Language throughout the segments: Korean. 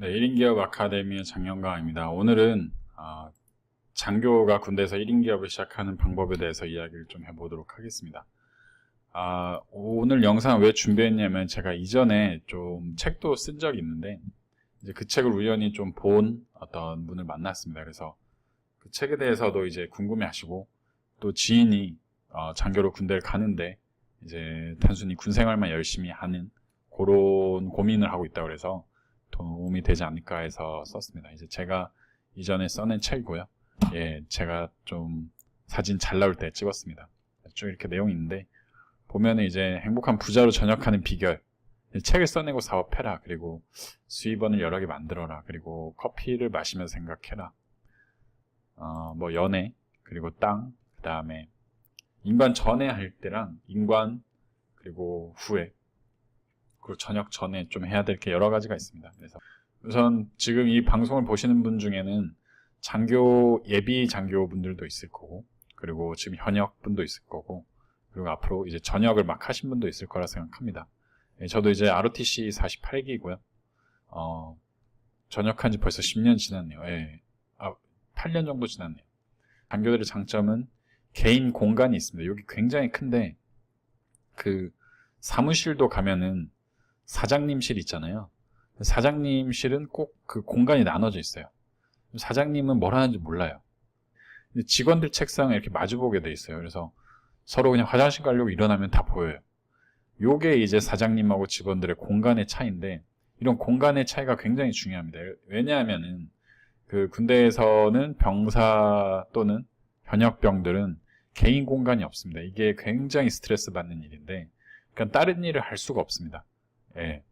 네, 1인 기업 아카데미의 장영광입니다. 오늘은 장교가 군대에서 1인 기업을 시작하는 방법에 대해서 이야기를 좀 해보도록 하겠습니다. 오늘 영상 왜 준비했냐면 제가 이전에 좀 책도 쓴 적이 있는데 이제 그 책을 우연히 좀 본 어떤 분을 만났습니다. 그래서 그 책에 대해서도 이제 궁금해하시고 또 지인이 장교로 군대를 가는데 이제 단순히 군 생활만 열심히 하는 그런 고민을 하고 있다고 그래서 도움이 되지 않을까 해서 썼습니다. 이제 제가 이전에 써낸 책이고요. 예, 제가 좀 사진 잘 나올 때 찍었습니다. 쭉 이렇게 내용이 있는데 보면은 이제 행복한 부자로 전역하는 비결, 책을 써내고 사업해라, 그리고 수입원을 여러 개 만들어라, 그리고 커피를 마시면서 생각해라, 뭐 연애, 그리고 땅, 그 다음에 인관 전에 할 때랑 인관 그리고 후에, 그리고 전역 전에 좀 해야 될 게 여러 가지가 있습니다. 그래서 우선 지금 이 방송을 보시는 분 중에는 장교, 예비 장교분들도 있을 거고, 그리고 지금 현역 분도 있을 거고, 그리고 앞으로 이제 전역을 막 하신 분도 있을 거라 생각합니다. 예, 저도 이제 ROTC 48기고요. 전역한 지 벌써 10년 지났네요. 예, 8년 정도 지났네요. 장교들의 장점은 개인 공간이 있습니다. 여기 굉장히 큰데 그 사무실도 가면은 사장님실 있잖아요. 사장님실은 꼭 그 공간이 나눠져 있어요. 사장님은 뭘 하는지 몰라요. 직원들 책상에 이렇게 마주보게 돼 있어요. 그래서 서로 그냥 화장실 가려고 일어나면 다 보여요. 요게 이제 사장님하고 직원들의 공간의 차이인데, 이런 공간의 차이가 굉장히 중요합니다. 왜냐하면은 그 군대에서는 병사 또는 현역병들은 개인 공간이 없습니다. 이게 굉장히 스트레스 받는 일인데, 그러니까 다른 일을 할 수가 없습니다. 예.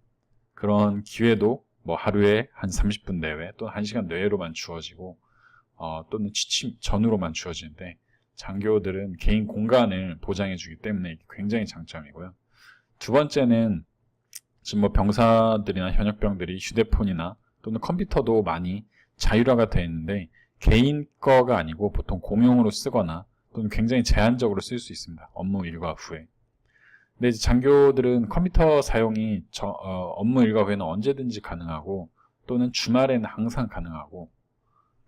그런 기회도 뭐 하루에 한 30분 내외 또는 1시간 내외로만 주어지고 또는 취침 전후로만 주어지는데, 장교들은 개인 공간을 보장해 주기 때문에 이게 굉장히 장점이고요. 두 번째는 지금 뭐 병사들이나 현역병들이 휴대폰이나 또는 컴퓨터도 많이 자율화가 되어 있는데 개인 거가 아니고 보통 공용으로 쓰거나 또는 굉장히 제한적으로 쓸 수 있습니다. 업무 일과 후에. 근데 이제 장교들은 컴퓨터 사용이 업무 일과 후에는 언제든지 가능하고 또는 주말에는 항상 가능하고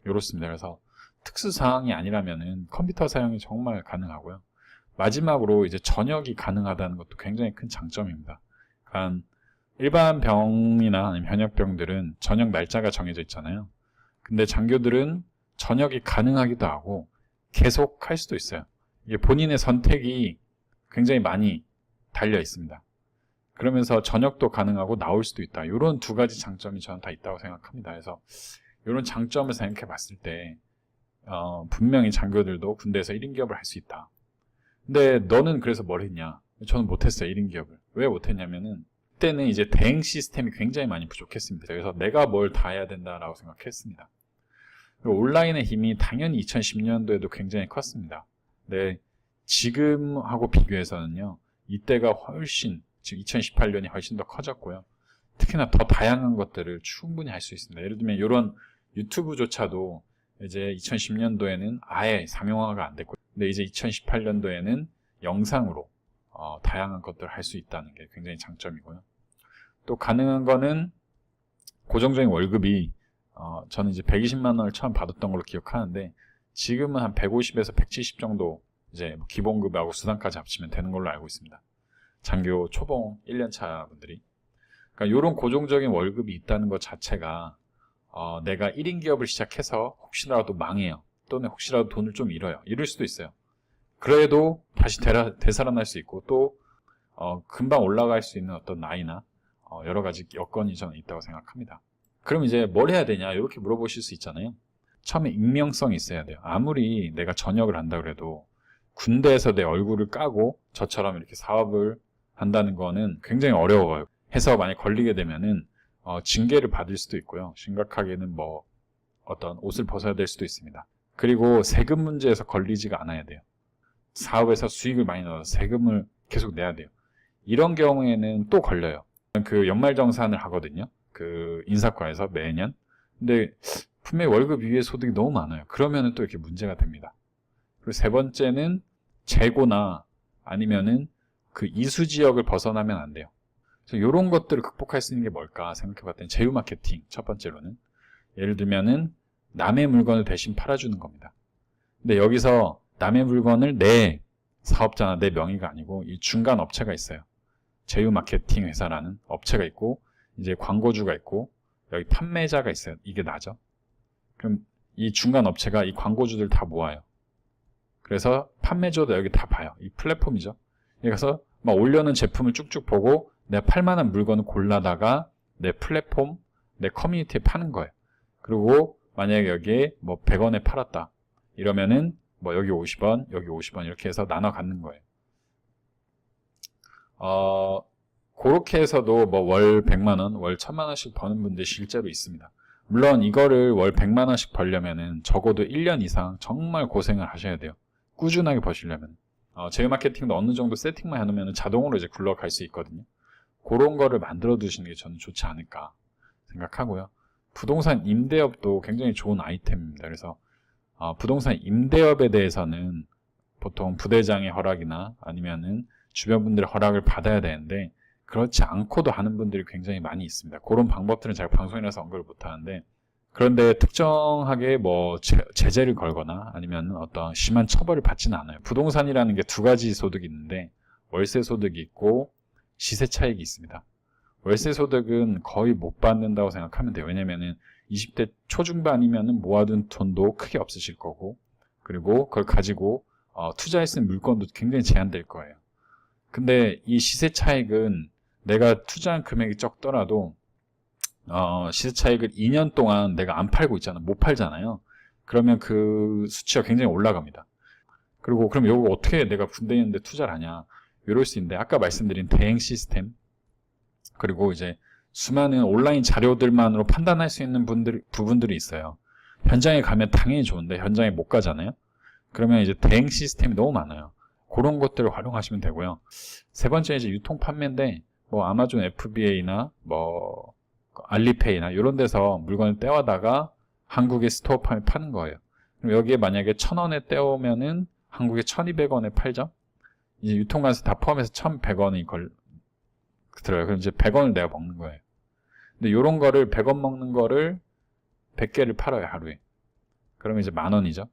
이렇습니다. 그래서 특수사항이 아니라면은 컴퓨터 사용이 정말 가능하고요. 마지막으로 이제 전역이 가능하다는 것도 굉장히 큰 장점입니다. 그러니까 일반 병이나 아니면 현역병들은 전역 날짜가 정해져 있잖아요. 근데 장교들은 전역이 가능하기도 하고 계속 할 수도 있어요. 이게 본인의 선택이 굉장히 많이 달려 있습니다. 그러면서 전역도 가능하고 나올 수도 있다. 이런 두 가지 장점이 저는 다 있다고 생각합니다. 그래서 이런 장점을 생각해 봤을 때 분명히 장교들도 군대에서 1인 기업을 할 수 있다. 근데 너는 그래서 뭘 했냐? 저는 못했어요. 1인 기업을. 왜 못했냐면은 그때는 이제 대행 시스템이 굉장히 많이 부족했습니다. 그래서 내가 뭘 다 해야 된다라고 생각했습니다. 그리고 온라인의 힘이 당연히 2010년도에도 굉장히 컸습니다. 근데 지금하고 비교해서는요, 이때가 훨씬, 지금 2018년이 훨씬 더 커졌고요. 특히나 더 다양한 것들을 충분히 할 수 있습니다. 예를 들면 이런 유튜브조차도 이제 2010년도에는 아예 상용화가 안 됐고, 근데 이제 2018년도에는 영상으로 다양한 것들을 할 수 있다는 게 굉장히 장점이고요. 또 가능한 거는 고정적인 월급이 저는 이제 120만 원을 처음 받았던 걸로 기억하는데 지금은 한 150에서 170 정도 이제 기본급하고 수당까지 합치면 되는 걸로 알고 있습니다. 장교 초봉 1년차 분들이. 그러니까 이런 고정적인 월급이 있다는 것 자체가 내가 1인 기업을 시작해서 혹시라도 망해요. 또는 혹시라도 돈을 좀 잃을 수도 있어요. 그래도 다시 되살아날 수 있고 또 금방 올라갈 수 있는 어떤 나이나 여러 가지 여건이 저는 있다고 생각합니다. 그럼 이제 뭘 해야 되냐 이렇게 물어보실 수 있잖아요. 처음에 익명성이 있어야 돼요. 아무리 내가 전역을 한다 그래도 군대에서 내 얼굴을 까고 저처럼 이렇게 사업을 한다는 거는 굉장히 어려워요. 해서 만약 걸리게 되면은 징계를 받을 수도 있고요. 심각하게는 뭐 어떤 옷을 벗어야 될 수도 있습니다. 그리고 세금 문제에서 걸리지가 않아야 돼요. 사업에서 수익을 많이 넣어서 세금을 계속 내야 돼요. 이런 경우에는 또 걸려요. 그 연말정산을 하거든요. 그 인사과에서 매년. 근데 분명히 월급 이외의 소득이 너무 많아요. 그러면은 또 이렇게 문제가 됩니다. 그리고 세 번째는 재고나 아니면은 그 이수 지역을 벗어나면 안 돼요. 그래서 이런 것들을 극복할 수 있는 게 뭘까 생각해 봤더니 제휴 마케팅, 첫 번째로는. 예를 들면은 남의 물건을 대신 팔아주는 겁니다. 근데 여기서 남의 물건을 내 사업자나 내 명의가 아니고 이 중간 업체가 있어요. 제휴 마케팅 회사라는 업체가 있고, 이제 광고주가 있고, 여기 판매자가 있어요. 이게 나죠. 그럼 이 중간 업체가 이 광고주들 다 모아요. 그래서 판매자도 여기 다 봐요. 이 플랫폼이죠. 그래서 막 올려놓은 제품을 쭉쭉 보고 내가 팔만한 물건을 골라다가 내 플랫폼, 내 커뮤니티에 파는 거예요. 그리고 만약에 여기에 뭐 100원에 팔았다. 이러면은 뭐 여기 50원, 여기 50원 이렇게 해서 나눠 갖는 거예요. 그렇게 해서도 뭐 월 100만원, 월 1000만원씩 버는 분들이 실제로 있습니다. 물론 이거를 월 100만원씩 벌려면은 적어도 1년 이상 정말 고생을 하셔야 돼요. 꾸준하게 버시려면. 제휴 마케팅도 어느 정도 세팅만 해놓으면 자동으로 이제 굴러갈 수 있거든요. 그런 거를 만들어 두시는 게 저는 좋지 않을까 생각하고요. 부동산 임대업도 굉장히 좋은 아이템입니다. 그래서 부동산 임대업에 대해서는 보통 부대장의 허락이나 아니면은 주변 분들의 허락을 받아야 되는데 그렇지 않고도 하는 분들이 굉장히 많이 있습니다. 그런 방법들은 제가 방송이라서 언급을 못 하는데, 그런데 특정하게 뭐 제재를 걸거나 아니면 어떤 심한 처벌을 받지는 않아요. 부동산이라는 게 두 가지 소득이 있는데 월세 소득이 있고 시세 차익이 있습니다. 월세 소득은 거의 못 받는다고 생각하면 돼요. 왜냐면은 20대 초중반이면은 모아둔 돈도 크게 없으실 거고, 그리고 그걸 가지고 투자할 수 있는 물건도 굉장히 제한될 거예요. 근데 이 시세 차익은 내가 투자한 금액이 적더라도 시세 차익을 2년 동안 내가 안 팔고 있잖아. 못 팔잖아요. 그러면 그 수치가 굉장히 올라갑니다. 그리고 그럼 이거 어떻게 내가 군대에 있는데 투자를 하냐. 이럴 수 있는데 아까 말씀드린 대행 시스템, 그리고 이제 수많은 온라인 자료들만으로 판단할 수 있는 부분들이 있어요. 현장에 가면 당연히 좋은데 현장에 못 가잖아요. 그러면 이제 대행 시스템이 너무 많아요. 그런 것들을 활용하시면 되고요. 세 번째 이제 유통 판매인데 뭐 아마존 FBA나 뭐 알리페이나 이런 데서 물건을 떼와다가 한국에 스토어팜에 파는 거예요. 그럼 여기에 만약에 1,000원에 떼오면은 한국에 1,200원에 팔죠. 이제 유통관세 다 포함해서 1,100원이 들어요. 그럼 이제 100원을 내가 먹는 거예요. 근데 이런 거를 100원 먹는 거를 100개를 팔아요, 하루에. 그러면 이제 10,000원이죠.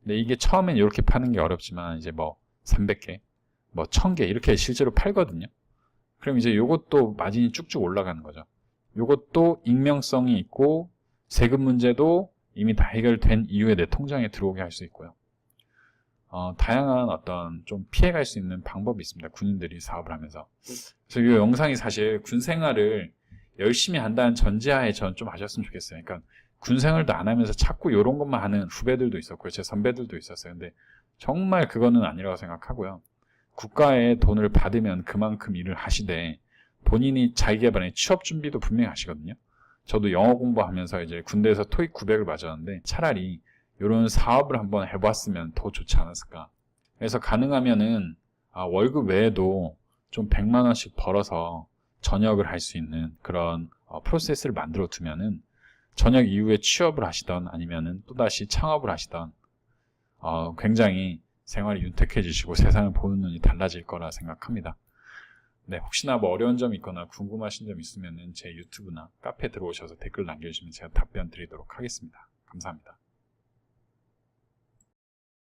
근데 이게 처음엔 이렇게 파는 게 어렵지만 이제 뭐 300개, 뭐 1000개 이렇게 실제로 팔거든요. 그럼 이제 요것도 마진이 쭉쭉 올라가는 거죠. 요것도 익명성이 있고 세금 문제도 이미 다 해결된 이후에 내 통장에 들어오게 할 수 있고요. 다양한 어떤 좀 피해갈 수 있는 방법이 있습니다. 군인들이 사업을 하면서. 그래서 이 영상이 사실 군 생활을 열심히 한다는 전제하에 저는 좀 하셨으면 좋겠어요. 그러니까 군 생활도 안 하면서 자꾸 이런 것만 하는 후배들도 있었고요. 제 선배들도 있었어요. 근데 정말 그거는 아니라고 생각하고요. 국가의 돈을 받으면 그만큼 일을 하시되 본인이 자기 개발에 취업 준비도 분명히 하시거든요. 저도 영어 공부하면서 이제 군대에서 토익 900을 맞았는데 차라리 이런 사업을 한번 해봤으면 더 좋지 않았을까. 그래서 가능하면은 월급 외에도 좀 100만 원씩 벌어서 전역을 할 수 있는 그런 프로세스를 만들어 두면은 전역 이후에 취업을 하시던 아니면은 또다시 창업을 하시던 굉장히 생활이 윤택해지시고 세상을 보는 눈이 달라질 거라 생각합니다. 네, 혹시나 뭐 어려운 점이 있거나 궁금하신 점 있으면은 제 유튜브나 카페에 들어오셔서 댓글 남겨주시면 제가 답변 드리도록 하겠습니다. 감사합니다.